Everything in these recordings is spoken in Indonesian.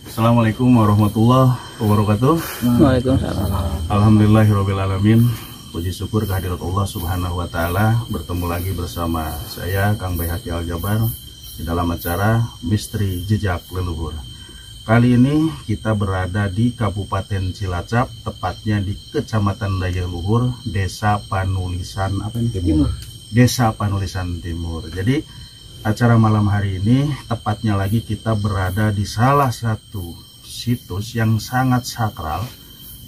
Assalamualaikum warahmatullahi wabarakatuh. Waalaikumsalam. Alhamdulillahirrahmanirrahim. Puji syukur kehadirat Allah Subhanahu wa Ta'ala. Bertemu lagi bersama saya, Kang Baihaqi Aljabar, di dalam acara Misteri Jejak Leluhur. Kali ini kita berada di Kabupaten Cilacap, tepatnya di Kecamatan Daya Luhur, Desa Panulisan Timur. Desa Panulisan Timur. Jadi acara malam hari ini tepatnya lagi kita berada di salah satu situs yang sangat sakral,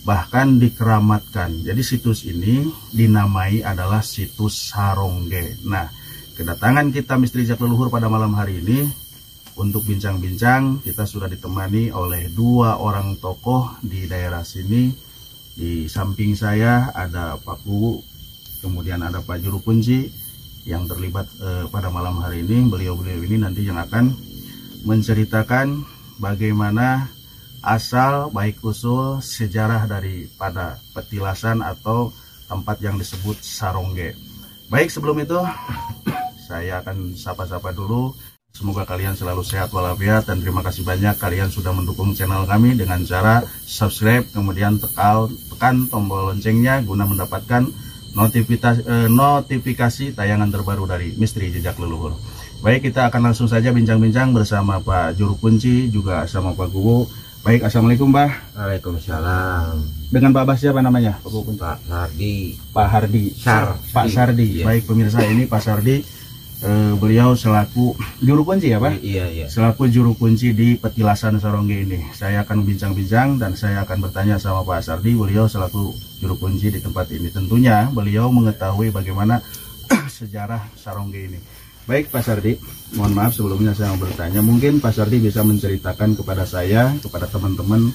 bahkan dikeramatkan. Jadi situs ini dinamai adalah situs Sarongge. Nah, kedatangan kita Misteri Jejak Leluhur pada malam hari ini untuk bincang-bincang, kita sudah ditemani oleh dua orang tokoh di daerah sini. Di samping saya ada Pak Kuwu, kemudian ada Pak Juru Kunci yang terlibat pada malam hari ini. Beliau-beliau ini nanti yang akan menceritakan bagaimana asal baik usul sejarah daripada petilasan atau tempat yang disebut Sarongge. Baik, sebelum itu saya akan sapa-sapa dulu. Semoga kalian selalu sehat walafiat, dan terima kasih banyak kalian sudah mendukung channel kami dengan cara subscribe, kemudian tekan tombol loncengnya guna mendapatkan notifikasi tayangan terbaru dari Misteri Jejak Leluhur. Baik, kita akan langsung saja bincang-bincang bersama Pak Juru Kunci juga sama Pak Kuwu. Baik, assalamualaikum Pak. Waalaikumsalam. Dengan Pak siapa namanya? Pak Hardi. Pak Hardi. Pak Sardi. Iya. Baik pemirsa, ini Pak Sardi. Beliau selaku juru kunci ya Pak? Iya. Selaku juru kunci di petilasan Sarongge ini. Saya akan bincang-bincang dan saya akan bertanya sama Pak Sardi. Beliau selaku juru kunci di tempat ini. Tentunya beliau mengetahui bagaimana sejarah Sarongge ini. Baik Pak Sardi, mohon maaf sebelumnya saya mau bertanya. Mungkin Pak Sardi bisa menceritakan kepada saya, kepada teman-teman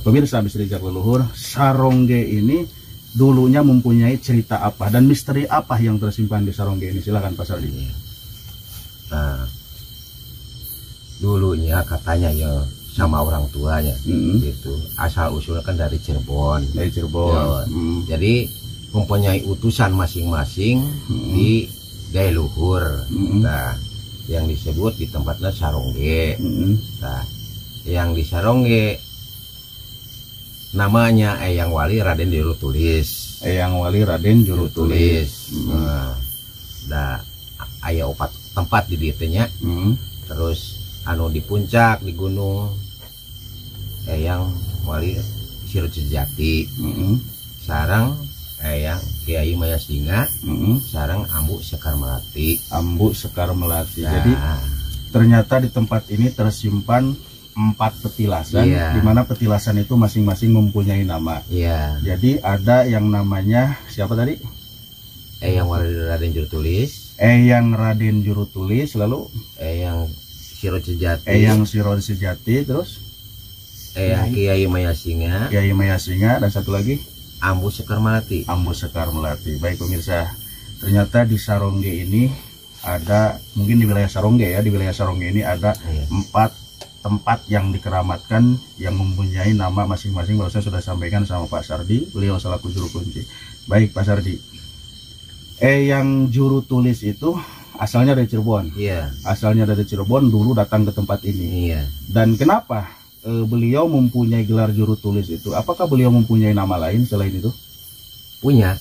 pemirsa Misteri Jejak Leluhur, Sarongge ini dulunya mempunyai cerita apa dan misteri apa yang tersimpan di Sarongge ini. Silakan Pak Sardi. Nah, dulunya katanya ya sama orang tuanya gitu. Asal usulnya kan dari Cirebon. Dari Cirebon. Ya, jadi mempunyai utusan masing-masing di Daya Luhur. Nah, yang disebut di tempatnya Sarongge. Nah, yang di Sarongge namanya Eyang Wali Raden Juru Tulis. Eyang Wali Raden Juru Tulis. Nah, aya opat tempat di ditenya. Terus anu di puncak di gunung Eyang Wali Sirut Sejati. Sarang Eyang Kiai Maya Singa. Sarang Ambu Sekar Melati. Ambu Sekar Melati. Nah, jadi ternyata di tempat ini tersimpan 4 petilasan, di mana petilasan itu masing-masing mempunyai nama. Jadi ada yang namanya siapa tadi? Eyang Raden Juru Tulis. Eyang Raden Juru Tulis, lalu Eyang Sirot Sejati. Eyang Sirot Sejati, terus Eyang Kiai Maya Singa. Kiai Maya Singa, dan satu lagi Ambu Sekar Melati. Ambu Sekar Melati. Baik pemirsa, ternyata di Sarongge ini ada, mungkin di wilayah Sarongge ya, di wilayah Sarongge ini ada 4 tempat yang dikeramatkan yang mempunyai nama masing-masing. Barusan sudah sampaikan sama Pak Sardi, beliau selaku juru kunci. Baik Pak Sardi, yang juru tulis itu asalnya dari Cirebon. Asalnya dari Cirebon, dulu datang ke tempat ini. Dan kenapa beliau mempunyai gelar juru tulis itu? Apakah beliau mempunyai nama lain selain itu? Punya.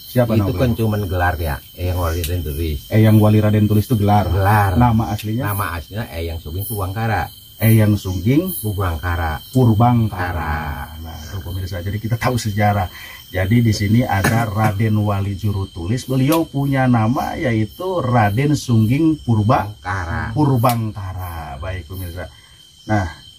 Siapa itu nama kan cuman gelar ya, Eyang Wali Raden Tulis. Eyang Wali Raden Tulis itu gelar. Nama aslinya? Nama aslinya Eyang Sungging Purbangkara. Eyang Sungging Purbangkara. Nah, itu pemirsa, jadi kita tahu sejarah. Jadi di sini ada Raden Wali Juru Tulis. Beliau punya nama yaitu Raden Sungging Purbangkara. Baik pemirsa. Nah,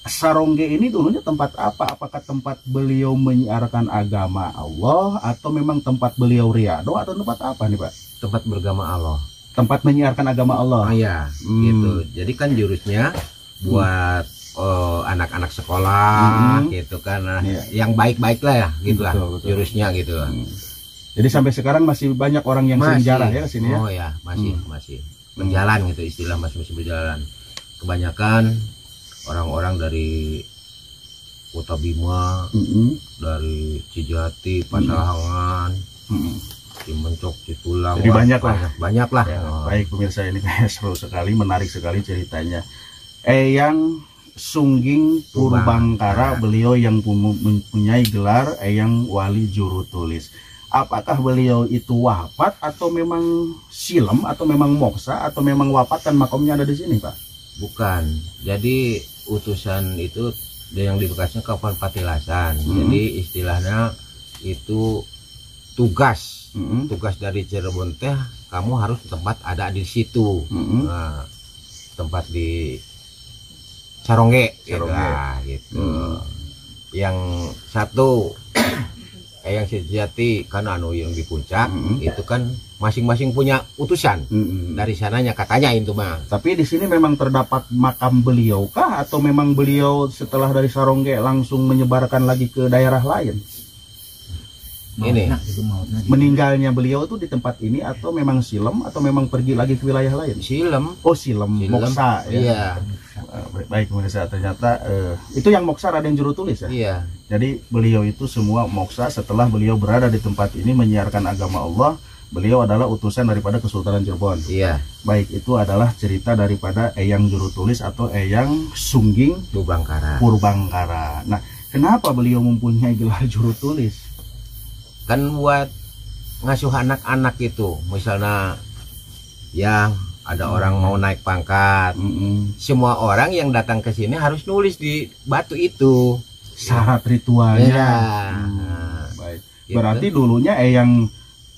Sarongge ini dulunya tempat apa? Apakah tempat beliau menyiarkan agama Allah, atau memang tempat beliau riado, atau tempat apa nih Pak? Tempat beragama Allah. Tempat menyiarkan agama Allah. Gitu. Jadi kan jurusnya buat anak-anak sekolah gitu kan. Yang baik-baik lah ya, gitulah. Betul. Jurusnya gitu. Jadi sampai sekarang masih banyak orang yang sejarah ya ke sini ya? Masih berjalan gitu, istilah masih berjalan. Kebanyakan orang-orang dari Kota Bima, dari Cijati, Pasahangan, Cimencok, Citulang. Jadi banyak lah. Ya, baik pemirsa, ini kayak seru sekali, menarik sekali ceritanya. Eyang Sungging Purbangkara, beliau yang mempunyai gelar Eyang Wali Juru Tulis. Apakah beliau itu wafat atau memang silem atau memang moksa atau memang wafat dan makamnya ada di sini, Pak? Bukan. Jadi utusan itu yang di bekasnya Kapan Patilasan. Jadi istilahnya itu tugas. Tugas dari Cirebon teh kamu harus tempat ada di situ. Nah, tempat di Sarongge. Gitu. Yang satu Eyang Sejati kan yang di puncak itu kan masing-masing punya utusan dari sananya katanya itu mah. Tapi di sini memang terdapat makam beliau kah atau memang beliau setelah dari Sarongge langsung menyebarkan lagi ke daerah lain? Ini meninggalnya beliau itu di tempat ini atau memang silem atau memang pergi lagi ke wilayah lain? Silem. Oh, silem. Moksa ya. Iya. Baik pemirsa, ternyata itu yang moksa Raden Juru Tulis ya. Iya. Jadi beliau itu semua moksa setelah beliau berada di tempat ini menyiarkan agama Allah. Beliau adalah utusan daripada Kesultanan Cirebon. Iya. Baik, itu adalah cerita daripada Eyang Juru Tulis atau Eyang Sungging Purbangkara. Nah, kenapa beliau mempunyai gelar Juru Tulis? Kan buat ngasuh anak-anak itu, misalnya ya ada orang mau naik pangkat, semua orang yang datang ke sini harus nulis di batu itu syarat ritualnya. Baik. Gitu. Berarti dulunya Eyang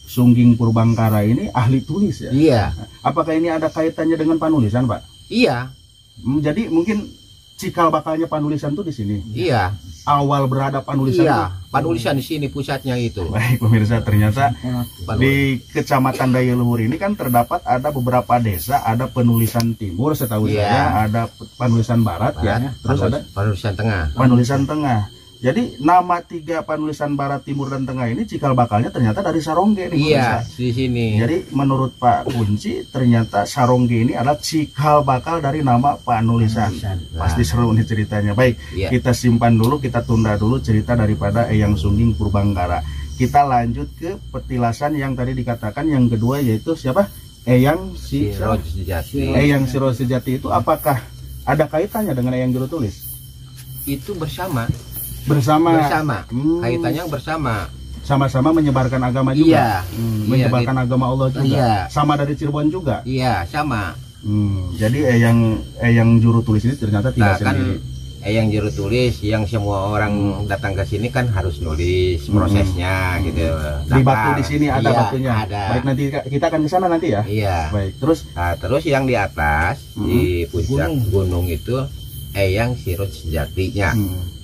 Sungging Purbangkara ini ahli tulis ya? Iya. Apakah ini ada kaitannya dengan panulisan, Pak? Iya. Jadi mungkin cikal bakalnya panulisan tuh di sini. Iya. Awal berada panulisan. Iya. Panulisan di sini pusatnya itu. Baik pemirsa, ternyata di Kecamatan Daya Luhur ini kan terdapat ada beberapa desa, ada penulisan timur setahu saya, ada penulisan barat ya, terus ada penulisan tengah. Penulisan tengah. Jadi nama 3 penulisan barat, timur dan tengah ini cikal bakalnya ternyata dari Sarongge nih. Iya, di sini. Jadi menurut Pak Kunci ternyata Sarongge ini adalah cikal bakal dari nama penulisan. Pasti seru nih ceritanya. Baik, kita simpan dulu, kita tunda dulu cerita daripada Eyang Sungging Purbangkara. Kita lanjut ke petilasan yang tadi dikatakan yang kedua, yaitu siapa? Eyang Siroj Sejati. Eyang Siroj Sejati itu apakah ada kaitannya dengan Eyang Juru Tulis? Itu bersama. Kaitannya bersama. Sama-sama menyebarkan agama juga. Menyebarkan gitu. Agama Allah juga. Iya. Sama dari Cirebon juga. Iya, sama. Jadi Eyang Juru Tulis ini ternyata tidak sendiri. Eyang Juru Tulis yang semua orang datang ke sini kan harus nulis prosesnya gitu. Di batu di sini ada batunya. Ada. Baik, nanti kita akan ke sana nanti ya. Iya. Baik, terus terus yang di atas di puncak gunung itu Eyang Siroj Sejatinya.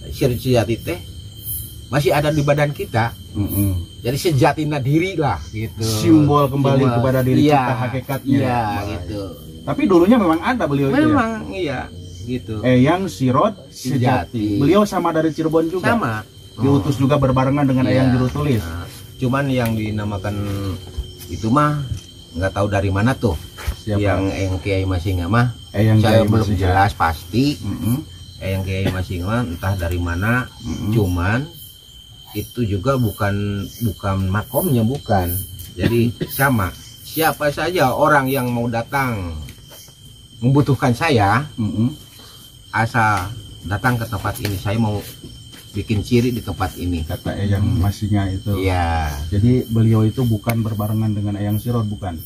Siroj Sejati teh masih ada di badan kita. Jadi sejatinya diri lah gitu. Simbol kembali kepada diri kita hakikatnya. Iya, gitu. Tapi dulunya memang ada beliau itu ya. Memang iya gitu. Eyang Siroj Sejati. Beliau sama dari Cirebon juga. Sama. Diutus juga berbarengan dengan Eyang Juru Tulis. Cuman yang dinamakan itu mah nggak tahu dari mana tuh. Siapa? Yang Kiai Masing mah Eyang saya Kiai belum Masing. jelas pasti. Yang Kiai Masing entah dari mana, cuman itu juga bukan makomnya, bukan. Jadi sama siapa saja orang yang mau datang membutuhkan saya, asal datang ke tempat ini, saya mau bikin ciri di tempat ini. Kata Eyang Masingnya itu. Iya. Jadi beliau itu bukan berbarengan dengan Eyang Siroj, bukan.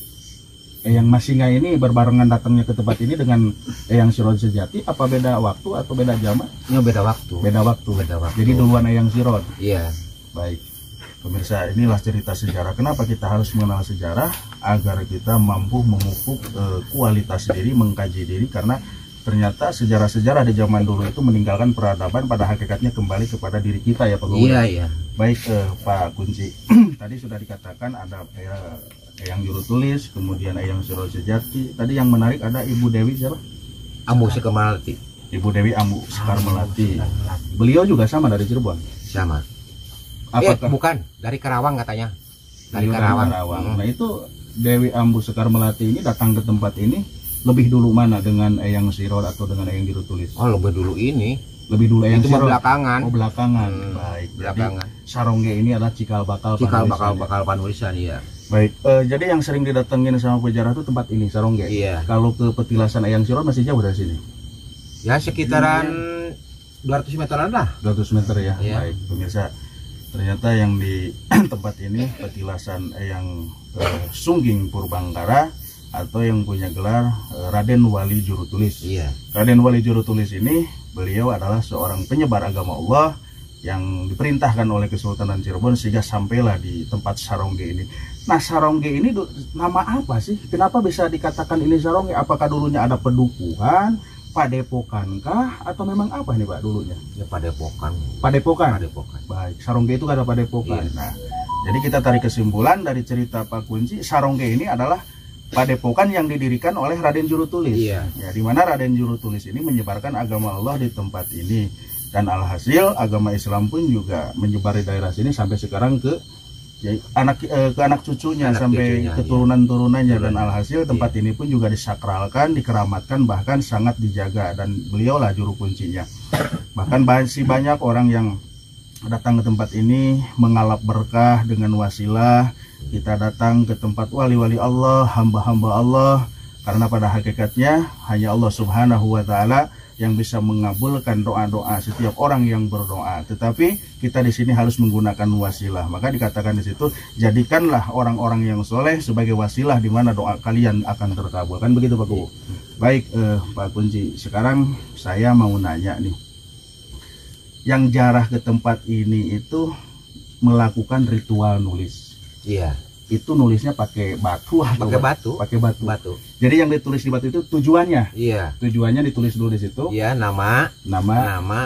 Eyang Masingnya ini berbarengan datangnya ke tempat ini dengan Eyang Siroj Sejati. Apa beda waktu atau beda jam? Ya beda waktu. Beda waktu. Beda waktu. Jadi duluan Eyang Siroj. Iya. Baik. Pemirsa, inilah cerita sejarah. Kenapa kita harus mengenal sejarah? Agar kita mampu memupuk kualitas diri, mengkaji diri. Karena ternyata sejarah-sejarah di zaman dulu itu meninggalkan peradaban, pada hakikatnya kembali kepada diri kita ya Pak Gubernur. Iya, iya. Baik Pak Kunci, tadi sudah dikatakan ada Eyang Juru Tulis, kemudian Eyang Siroj Sejati. Tadi yang menarik ada Ibu Dewi siapa? Ambu Sekar Melati. Ibu Dewi Ambu Sekar Melati. Beliau juga sama dari Cirebon? Sama. Apakah? Bukan, dari Karawang katanya. Dari Beliau Karawang. Nah itu Dewi Ambu Sekar Melati ini datang ke tempat ini lebih dulu mana, dengan Eyang Siroj atau dengan Eyang Juru Tulis? Oh, lebih dulu ini. Lebih dulu Eyang Itu Siroj. belakangan. Oh, belakangan. Baik. Belakangan. Jadi Sarongge ini adalah cikal bakal bakal panulisan ya. Baik. Jadi yang sering didatengin sama pejarah itu tempat ini Sarongge. Iya. Kalau ke petilasan Eyang Siroj masih jauh dari sini? Ya sekitaran 200 meteran lah. 200 meter ya. Iya. Baik pemirsa, ternyata yang di tempat ini petilasan Eyang Sungging Purbangkara atau yang punya gelar Raden Wali Jurutulis. Iya. Raden Wali Jurutulis ini beliau adalah seorang penyebar agama Allah yang diperintahkan oleh Kesultanan Cirebon sehingga sampailah di tempat Sarongge ini. Nah, Sarongge ini nama apa sih? Kenapa bisa dikatakan ini Sarongge? Apakah dulunya ada pedukuhan, padepokankah, atau memang apa nih Pak dulunya? Ya padepokan. Padepokan. Padepokan. Baik, Sarongge itu kata padepokan. Iya. Nah, jadi kita tarik kesimpulan dari cerita Pak Kunci, Sarongge ini adalah padepokan yang didirikan oleh Raden Jurutulis. Iya. Ya, di mana Raden Jurutulis ini menyebarkan agama Allah di tempat ini. Dan alhasil agama Islam pun juga menyebar di daerah sini sampai sekarang ke anak cucunya, sampai keturunan-turunannya. Dan alhasil tempat ini pun juga disakralkan, dikeramatkan, bahkan sangat dijaga. Dan beliaulah juru kuncinya. Bahkan masih banyak orang yang datang ke tempat ini mengalap berkah dengan wasilah. Kita datang ke tempat wali-wali Allah, hamba-hamba Allah, karena pada hakikatnya hanya Allah Subhanahu wa Ta'ala yang bisa mengabulkan doa-doa setiap orang yang berdoa. Tetapi kita di sini harus menggunakan wasilah. Maka dikatakan di situ, jadikanlah orang-orang yang soleh sebagai wasilah di mana doa kalian akan terkabul. Kan begitu Pak Kubu? Baik Pak Kunci, sekarang saya mau nanya nih, yang jarah ke tempat ini itu melakukan ritual nulis. Iya. Itu nulisnya pakai batu atau Pakai batu. pakai batu. Batu. Jadi yang ditulis di batu itu tujuannya. Iya. Tujuannya ditulis dulu di situ. Iya, nama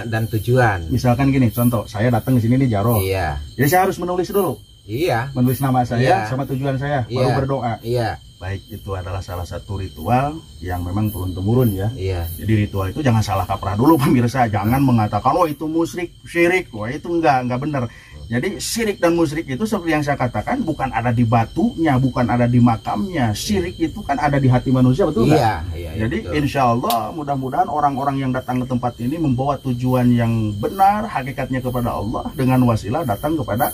dan tujuan. Misalkan gini, contoh, saya datang di sini di Jaro. Iya. Jadi saya harus menulis dulu. Iya. Menulis nama saya Iya. sama tujuan saya, Iya. baru berdoa. Iya. Baik, itu adalah salah satu ritual yang memang turun-temurun ya. Iya. Jadi ritual itu jangan salah kaprah dulu pemirsa, jangan mengatakan oh itu musyrik, syirik, wah itu enggak benar. Jadi syirik dan musyrik itu seperti yang saya katakan bukan ada di batunya, bukan ada di makamnya. Syirik itu kan ada di hati manusia, betul nggak? Iya, iya, Jadi betul. insya Allah mudah-mudahan orang-orang yang datang ke tempat ini membawa tujuan yang benar, hakikatnya kepada Allah, dengan wasilah datang kepada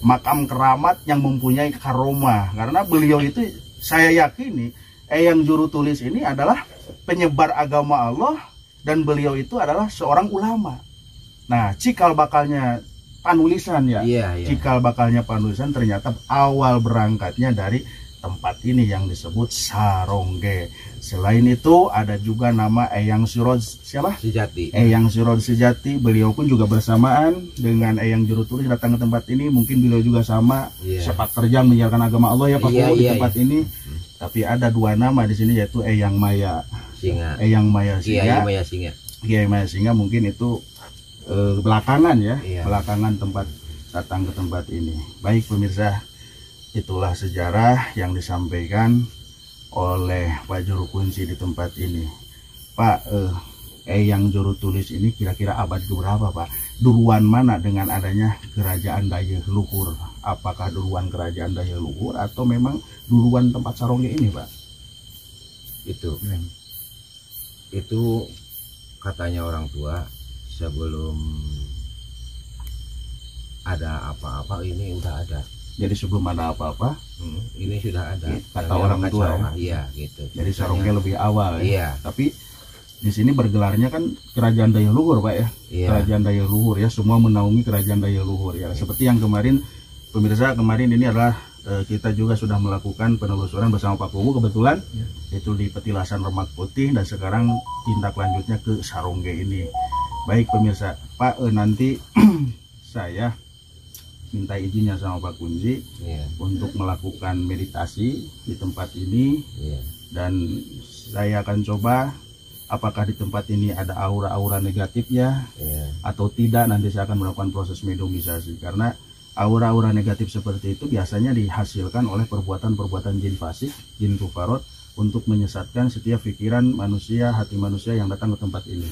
makam keramat yang mempunyai karomah. Karena beliau itu saya yakini Eyang Jurutulis ini adalah penyebar agama Allah dan beliau itu adalah seorang ulama. Nah, cikal bakalnya panulisan ya. Iya, iya. Cikal bakalnya panulisan ternyata awal berangkatnya dari tempat ini yang disebut Sarongge. Selain itu ada juga nama Eyang Siroj siapa? Sejati. Eyang Siroj Sejati, beliau pun juga bersamaan dengan Eyang Jurutulis datang ke tempat ini. Mungkin beliau juga sama sepak terjang menyiarkan agama Allah ya Pak Iya, di iya, tempat ini. Tapi ada dua nama di sini yaitu Eyang Maya Singa. Eyang Maya Kiai Singa. Maya Singa. Kiai Maya Singa mungkin itu belakangan ya, Iya. belakangan tempat datang ke tempat ini. Baik pemirsa, itulah sejarah yang disampaikan oleh Pak Juru Kunci di tempat ini. Pak, Eyang Jurutulis ini kira-kira abad keberapa Pak? Duluan mana dengan adanya kerajaan Daya Luhur? Apakah duluan kerajaan Daya Luhur atau memang duluan tempat Sarongge ini Pak? Itu katanya orang tua sebelum ada apa-apa ini udah ada. Jadi sebelum ada apa-apa, Ini sudah ada. kata Yang orang namanya tua Sarongga, ya. iya gitu. Jadi Sarongge lebih awal ya. Iya. Tapi di sini bergelarnya kan kerajaan Daya Luhur Pak ya. Iya. Kerajaan Daya Luhur ya, semua menaungi kerajaan Daya Luhur ya. Seperti yang kemarin pemirsa, kemarin ini adalah kita juga sudah melakukan penelusuran bersama Pak Kubu kebetulan itu di petilasan Remak Putih, dan sekarang tindak lanjutnya ke Sarongge ini. Baik pemirsa, Pak nanti saya minta izinnya sama Pak Kunci untuk melakukan meditasi di tempat ini. Dan saya akan coba apakah di tempat ini ada aura-aura negatif ya atau tidak. Nanti saya akan melakukan proses mediumisasi, karena aura-aura negatif seperti itu biasanya dihasilkan oleh perbuatan-perbuatan jin fasik, jin kufarot, untuk menyesatkan setiap pikiran manusia, hati manusia yang datang ke tempat ini.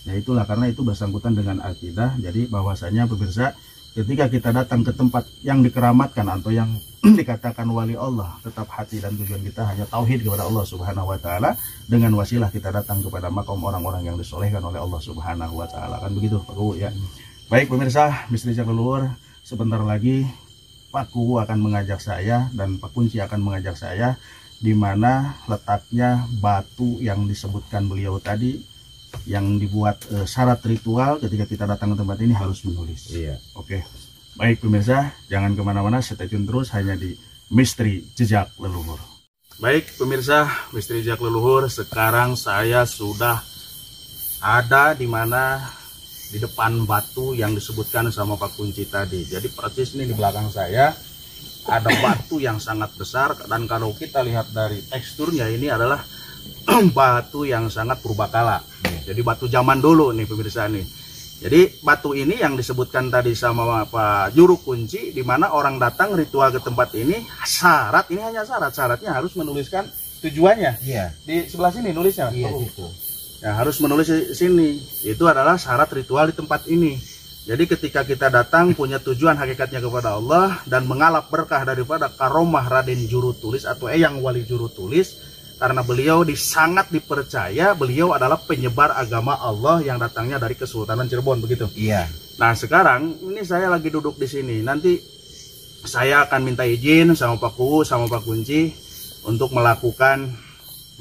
Ya itulah, karena itu bersangkutan dengan akidah. Jadi bahwasanya pemirsa, ketika kita datang ke tempat yang dikeramatkan atau yang dikatakan wali Allah, tetap hati dan tujuan kita hanya tauhid kepada Allah Subhanahu wa Ta'ala. Dengan wasilah kita datang kepada makam orang-orang yang disolehkan oleh Allah Subhanahu wa Ta'ala. Kan begitu Pak Kuwu ya. Baik pemirsa, Misteri Jak Leluhur, sebentar lagi Pak Kuwu akan mengajak saya dan Pak Kunci akan mengajak saya di mana letaknya batu yang disebutkan beliau tadi yang dibuat syarat ritual ketika kita datang ke tempat ini harus menulis. Iya. Oke, baik pemirsa, jangan kemana-mana, stay tune terus hanya di Misteri Jejak Leluhur. Baik pemirsa, Misteri Jejak Leluhur, sekarang saya sudah ada di mana di depan batu yang disebutkan sama Pak Kunci tadi. Jadi persis ini di belakang saya ada batu yang sangat besar, dan kalau kita lihat dari teksturnya ini adalah batu yang sangat purbakala. Jadi batu zaman dulu nih pemirsa nih. Jadi batu ini yang disebutkan tadi sama Pak Juru Kunci, di mana orang datang ritual ke tempat ini, syarat ini hanya syaratnya harus menuliskan tujuannya. Iya. Di sebelah sini nulisnya. Iya gitu. Ya, harus menulis di sini. Itu adalah syarat ritual di tempat ini. Jadi ketika kita datang punya tujuan hakikatnya kepada Allah dan mengalap berkah daripada karomah Raden Juru Tulis atau Eyang Wali Juru Tulis, karena beliau sangat dipercaya, beliau adalah penyebar agama Allah yang datangnya dari Kesultanan Cirebon, begitu. Iya. Nah sekarang ini saya lagi duduk di sini. Nanti saya akan minta izin sama Pak Kuwu sama Pak Kunci untuk melakukan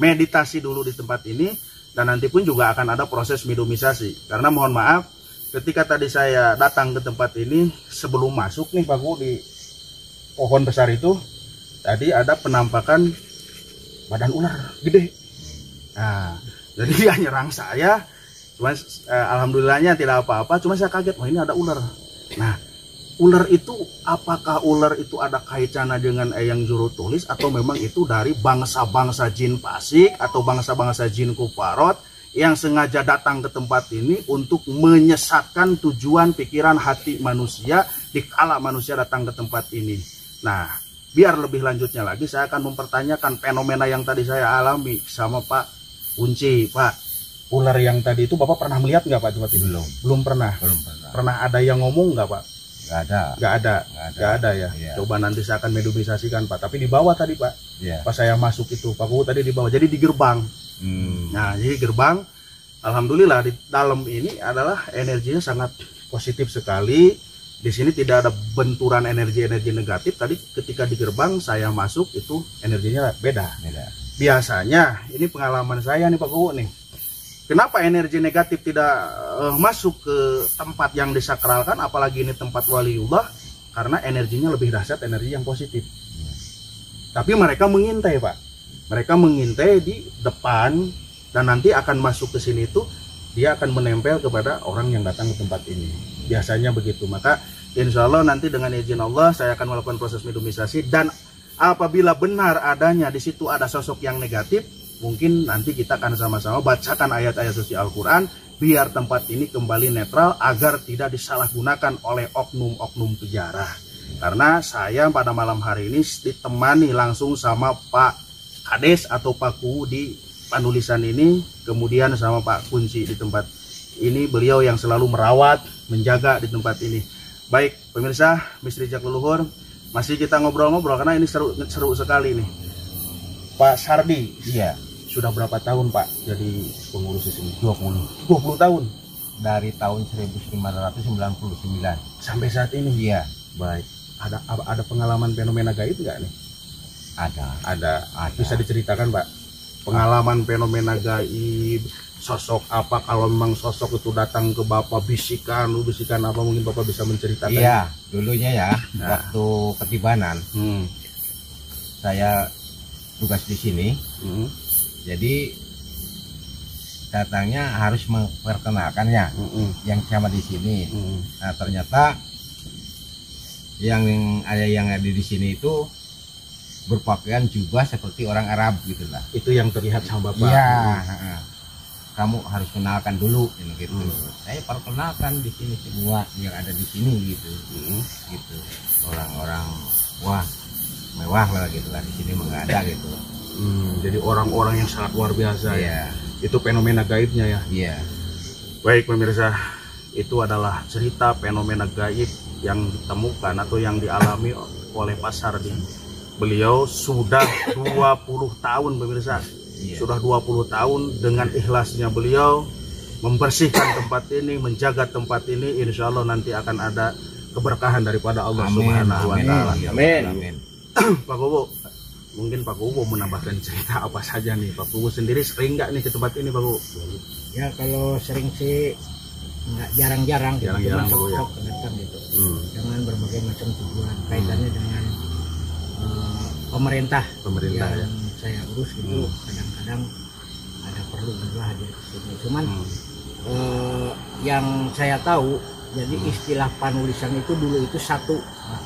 meditasi dulu di tempat ini. Dan nanti pun juga akan ada proses midomisasi. Karena mohon maaf, ketika tadi saya datang ke tempat ini, sebelum masuk nih Pak Kuwu, di pohon besar itu, tadi ada penampakan badan ular gede. Nah, jadi dia nyerang saya. Cuman alhamdulillahnya tidak apa-apa. Cuma saya kaget, wah ini ada ular. Nah, ular itu, apakah ular itu ada kaitannya dengan Eyang Juru Tulis, atau memang itu dari bangsa-bangsa jin Pasik atau bangsa-bangsa jin Kuparot yang sengaja datang ke tempat ini untuk menyesatkan tujuan pikiran hati manusia di kala manusia datang ke tempat ini. Nah, biar lebih lanjutnya lagi saya akan mempertanyakan fenomena yang tadi saya alami sama Pak Kunci. Pak, ular yang tadi itu Bapak pernah melihat nggak Pak? Belum pernah. Pernah ada yang ngomong nggak Pak? Nggak ada ya. Iya. Coba nanti saya akan medomisasikan Pak. Tapi di bawah tadi Pak, Iya. pas saya masuk itu Pak Kuwu tadi di bawah. Jadi di gerbang. Nah, jadi gerbang, alhamdulillah di dalam ini adalah energinya sangat positif sekali. Di sini tidak ada benturan energi-energi negatif. Tadi ketika di gerbang saya masuk itu energinya beda. Biasanya ini pengalaman saya nih Pak Kuwu nih. Kenapa energi negatif tidak masuk ke tempat yang disakralkan, apalagi ini tempat waliullah? Karena energinya lebih dahsyat, energi yang positif. Tapi mereka mengintai Pak. Mereka mengintai di depan, dan nanti akan masuk ke sini itu, dia akan menempel kepada orang yang datang ke tempat ini. Biasanya begitu. Maka insya Allah nanti dengan izin Allah saya akan melakukan proses medomisasi, dan apabila benar adanya di situ ada sosok yang negatif, mungkin nanti kita akan sama-sama bacakan ayat-ayat suci Al-Quran biar tempat ini kembali netral agar tidak disalahgunakan oleh oknum-oknum pejarah. Karena saya pada malam hari ini ditemani langsung sama Pak Kades atau Pak Kuwu di penulisan ini, kemudian sama Pak Kunci di tempat ini, beliau yang selalu merawat, menjaga di tempat ini. Baik pemirsa Misteri Jejak Leluhur, masih kita ngobrol-ngobrol karena ini seru sekali nih. Pak Sardi, Iya. sudah berapa tahun Pak jadi pengurus di sini? 20 tahun dari tahun 1599 sampai saat ini. Iya. Baik. Ada pengalaman fenomena gaib nggak nih? Ada. Bisa diceritakan Pak? Pengalaman fenomena gaib, sosok apa, kalau memang sosok itu datang ke Bapak, bisikan apa, mungkin Bapak bisa menceritakan? Iya, dulunya ya, waktu ketibanan, saya tugas di sini. Jadi datangnya harus memperkenalkannya yang sama di sini. Nah ternyata yang ada di sini itu berpakaian jubah seperti orang Arab gitulah. Itu yang terlihat sama Bapak. Iya. Kamu harus kenalkan dulu gitu. Saya perkenalkan di sini semua yang ada di sini gitu. Gitu. Orang-orang wah mewah lah gitulah, di sini nggak ada gitu. Jadi orang-orang yang sangat luar biasa. Iya. Ya. Itu fenomena gaibnya ya. Iya. Baik pemirsa, itu adalah cerita fenomena gaib yang ditemukan atau yang dialami oleh Pak Sardi. Beliau sudah 20 tahun pemirsa. Iya. Sudah 20 tahun dengan ikhlasnya beliau membersihkan tempat ini, menjaga tempat ini. Insya Allah nanti akan ada keberkahan daripada Allah Subhanahu wa Ta'ala. Amin. Pak Kuwu, mungkin Pak Kuwu menambahkan cerita apa saja nih? Pak Kuwu sendiri sering nggak nih ke tempat ini Pak Kuwu? Ya kalau sering sih nggak jarang-jarang gitu, Jarang-jarang cuma dulu ya. sok datang gitu dengan berbagai macam tujuan kaitannya dengan pemerintah Pemerintah yang ya. saya urus gitu. Kadang-kadang ada perlu juga hadir ke sini. Cuman yang saya tahu, jadi istilah Panulisan itu dulu itu satu. Nah,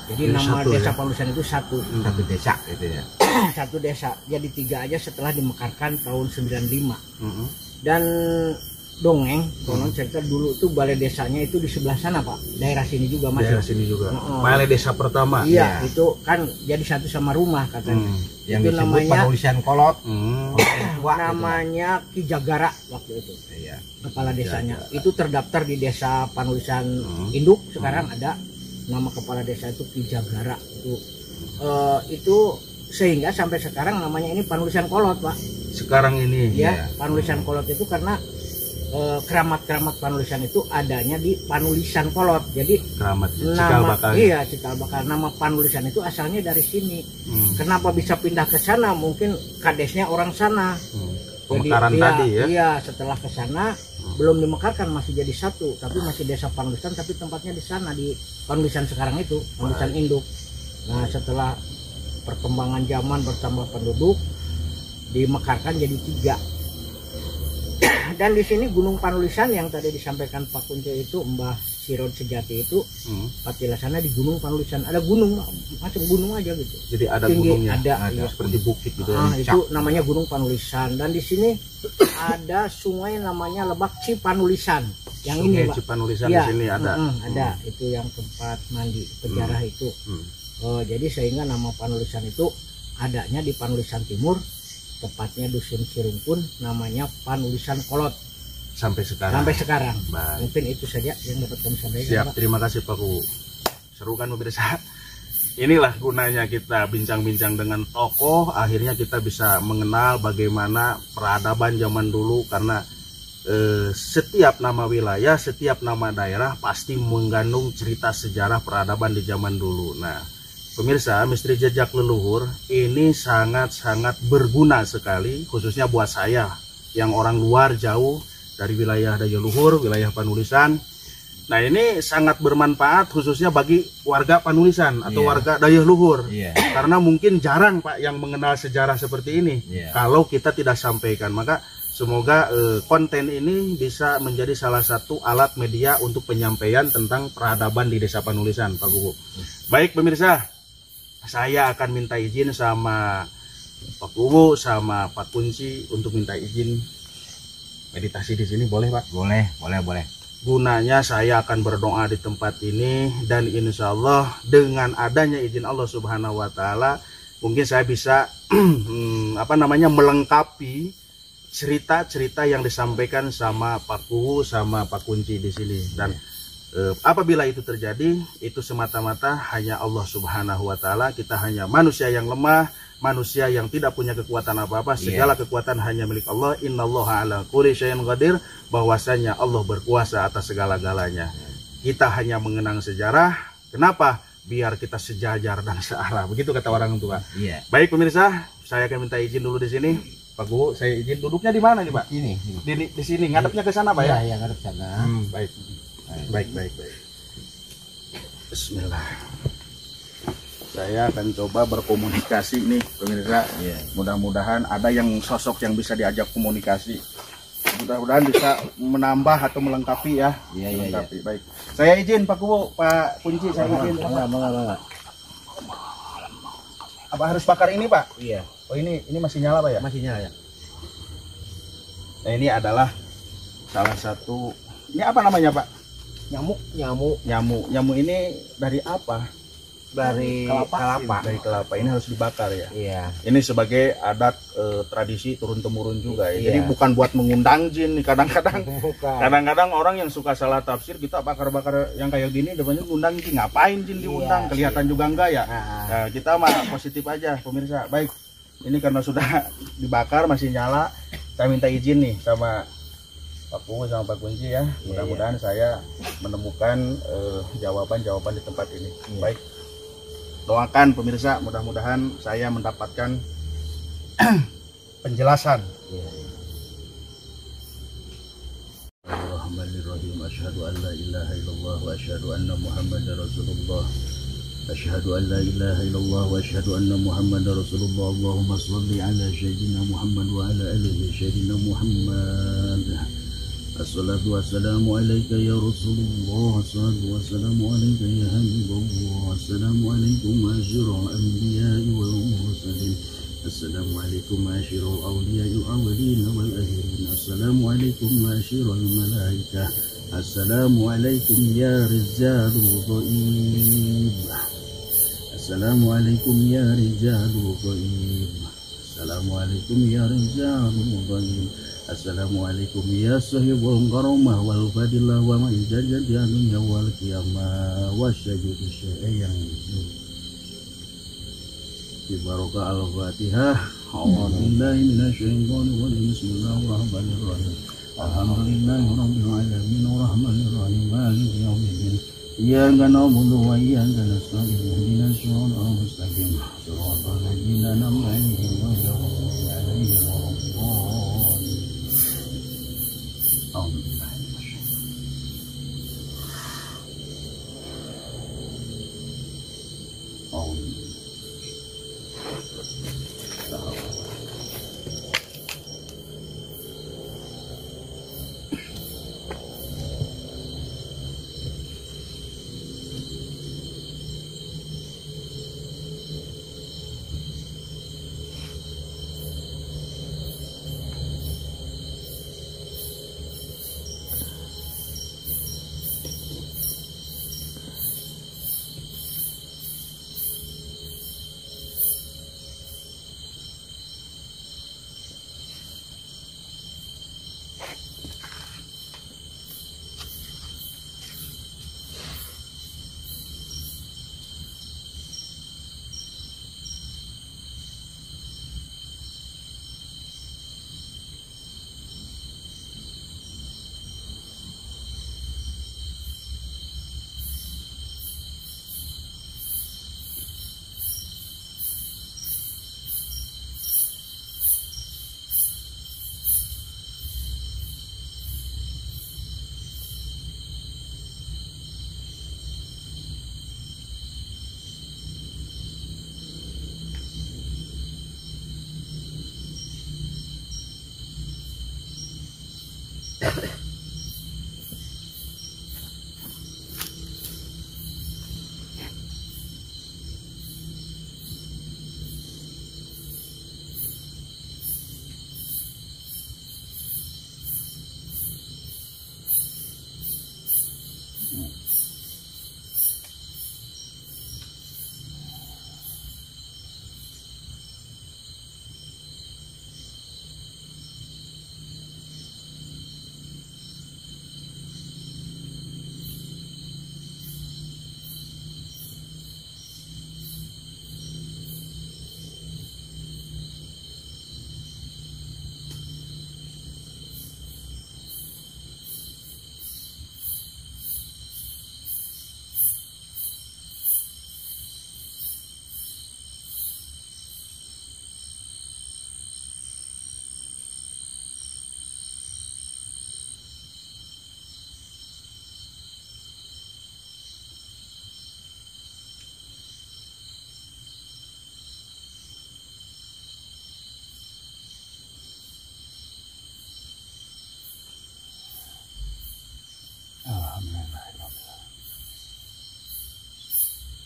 jadi nama satu, desa ya? Panulisan itu satu. Satu desa gitu ya. Satu desa. Jadi 3 aja setelah dimekarkan tahun 95. Dan dongeng, konon cerita dulu tuh balai desanya itu di sebelah sana Pak, daerah sini juga Mas. Daerah sini juga. Balai desa pertama. Iya, itu kan jadi satu sama rumah katanya. Yang Itu disebut namanya Panulisan Kolot. namanya Ki Jagara waktu itu. Iya. Kepala desanya. Itu terdaftar di desa Panulisan Induk, sekarang ada nama kepala desa itu Ki Jagara. Itu sehingga sampai sekarang namanya ini Panulisan Kolot, Pak. Sekarang ini Ya, Panulisan Kolot itu karena keramat-keramat Panulisan itu adanya di Panulisan Kolot. Jadi keramat cikal nama bakal. iya cikal bakal, nama Panulisan itu asalnya dari sini. Kenapa bisa pindah ke sana? Mungkin kadesnya orang sana. Pemekaran Jadi, tadi ya. Iya, setelah ke sana belum dimekarkan, masih jadi satu, tapi masih desa Panulisan, tapi tempatnya di sana di Panulisan sekarang itu, Panulisan Induk. Nah, setelah perkembangan zaman bertambah penduduk dimekarkan jadi 3. Dan di sini Gunung Panulisan yang tadi disampaikan Pak Kunci itu, Mbah Sirod Sejati itu, Patila sana di Gunung Panulisan ada gunung, macam gunung aja gitu. Jadi ada Tinggi, gunungnya. ada, iya. Seperti bukit gitu. Nah, itu namanya Gunung Panulisan. Dan di sini ada sungai namanya Lebak Cipanulisan. Yang Sungai ini Pak. Cipanulisan Ya, di sini ada. Ada, itu yang tempat mandi pejarah itu. Jadi sehingga nama Panulisan itu adanya di Panulisan Timur, tepatnya Dusun Cirungkun, namanya Panulisan Kolot Sampai sekarang. sampai sekarang. Baik. Mungkin itu saja yang dapat kami sampaikan. Siap, Pak. terima kasih Pak Kubu. Seru kan pemirsa? Inilah gunanya kita bincang-bincang dengan tokoh, akhirnya kita bisa mengenal bagaimana peradaban zaman dulu, karena setiap nama wilayah, setiap nama daerah pasti mengandung cerita sejarah peradaban di zaman dulu. Nah, pemirsa, Misteri Jejak Leluhur ini sangat-sangat berguna sekali, khususnya buat saya yang orang luar jauh dari wilayah Daya Luhur, wilayah Panulisan. Nah, ini sangat bermanfaat khususnya bagi warga Panulisan atau warga Daya Luhur. Karena mungkin jarang Pak yang mengenal sejarah seperti ini. Kalau kita tidak sampaikan, maka semoga konten ini bisa menjadi salah satu alat media untuk penyampaian tentang peradaban di Desa Panulisan, Pak Gugu. Baik pemirsa, saya akan minta izin sama Pak Gugu sama Pak Kunci untuk minta izin meditasi di sini, boleh Pak? Boleh. Gunanya saya akan berdoa di tempat ini, dan insya Allah dengan adanya izin Allah Subhanahu Wa Taala mungkin saya bisa melengkapi cerita-cerita yang disampaikan sama Pak Gugu sama Pak Kunci di sini. Dan apabila itu terjadi, itu semata-mata hanya Allah Subhanahu Wa Taala. Kita hanya manusia yang lemah, manusia yang tidak punya kekuatan apa-apa. Segala kekuatan hanya milik Allah. Innallaha ala kulli syai'in qadir. Bahwasanya Allah berkuasa atas segala-galanya. Kita hanya mengenang sejarah. Kenapa? Biar kita sejajar dan searah. Begitu kata orang tua. Baik pemirsa, saya akan minta izin dulu di sini. Pak Gugu, saya izin duduknya di mana nih Pak? Ini. Di sini, ngadepnya ke sana Pak ya? Iya, ngadep sana. Baik. Bismillah. Saya akan coba berkomunikasi nih pemirsa. Mudah-mudahan ada yang sosok yang bisa diajak komunikasi. Mudah-mudahan bisa menambah atau melengkapi ya. Melengkapi. Baik. Saya izin Pak Kubu, Pak Kunci, saya izin. Enggak. Apa harus bakar ini Pak? Iya. Oh ini masih nyala Pak ya? Masih nyala ya. Nah ini adalah salah satu. Ini apa namanya Pak? Nyamuk ini dari apa? Dari kelapa. Dari kelapa. Ini harus dibakar ya. Iya. Ini sebagai adat tradisi turun temurun juga ya. Iya. Jadi bukan buat mengundang jin nih kadang-kadang. Bukan. Kadang-kadang orang yang suka salah tafsir, kita bakar-bakar yang kayak gini depannya ngundang jin, ngapain jin diundang? Kelihatan juga enggak ya. Nah, kita mah positif aja pemirsa. Baik. Ini karena sudah dibakar masih nyala, saya minta izin nih sama Pak Kubu sama Pak Kunci ya. Mudah-mudahan saya menemukan jawaban-jawaban di tempat ini. Baik. Doakan pemirsa, mudah-mudahan saya mendapatkan penjelasan. Bismillahirrahmanirrahim. Asyhadu an la ilaha illallah wa asyhadu anna Muhammadar Rasulullah. Asyhadu an la ilaha illallah wa asyhadu anna Muhammadar Rasulullah. Allahumma shalli ala sayyidina Muhammad wa ala alihi sayyidina Muhammad. Assalatu wassalamu alayka ya Rasulullah. Assalatu wassalamu alayka ya Habibullah. Assalamu alaikum ma'asyiral anbiya'i wal mursalin. Assalamualaikum ma'asyiral awliya'il awwalin wal akhirin. Assalamualaikum ma'asyiral malaikah. Assalamualaikum ya rijalul ghaib. Assalamualaikum ya rijalul ghaib. Assalamualaikum ya rijalul ghaib. Assalamualaikum ya sahibul karamah wal fadilah wa ma jajad ya dunya wal qiyamah wa syajudi syai'an. Barokah al-Fatihah. A'udzubillahi minasyaitonir rajim. Bismillahirrahmanirrahim. Alhamdulillahirabbil alamin arrahmanir rahim maliki yaumiddin. Iyyaka na'budu wa iyyaka nasta'in. Ihdinas siratal mustaqim. Shiratal ladzina an'amta 'alaihim ghairil maghdubi 'alaihim waladdallin. Amin.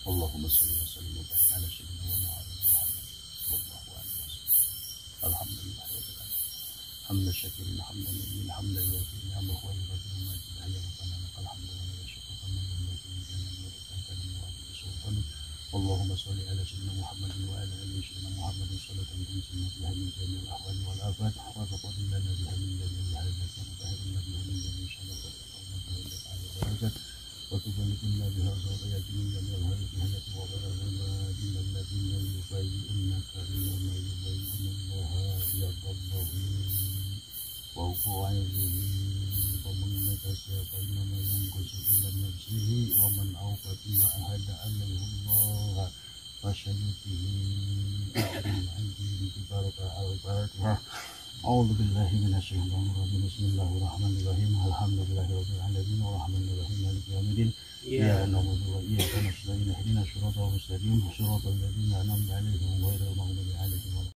Allahumma salli wa sallim wa barik ala sayyidina Muhammad sallallahu alaihi wasallam. Alhamdulillah rabbil alamin. Hamdan syakirin hamdan lillahi hamdan yuwaffi ni'amahu wa yughfiru ma ta'ala rabbana lakal hamdu wa la syukur kama yanbaghi li jalali wajhika sultanik. Allahumma salli ala sayyidina Muhammad wa ala ali sayyidina Muhammad salatan tunjina biha min jami'il ahwali wal afat wa taqabbal lana biha min jami'il hajat wa tahirna biha min jami'il syarrat wa darajat وتبلغنا بها زوجات من جميع الهدايات وبلغنا من الذين يبايعونك إنما يبايعون الله يد الله فوق أيديهم ومن نكث فإنما ينكث إلى نفسه ومن أوفى بما عهد عليه الله فسيؤتيه أجرا عظيما. ببركة الفاتحة. A'udzu billahi minasyaitonir rajim. Bismillahirrahmanirrahim. Alhamdulillahirabbil alamin arrahmanirrahim maliki yaumiddin. Iyyaka na'budu wa iyyaka nasta'in. Ihdinas siratal mustaqim. Shiratal ladzina an'amta 'alaihim ghairil maghdubi 'alaihim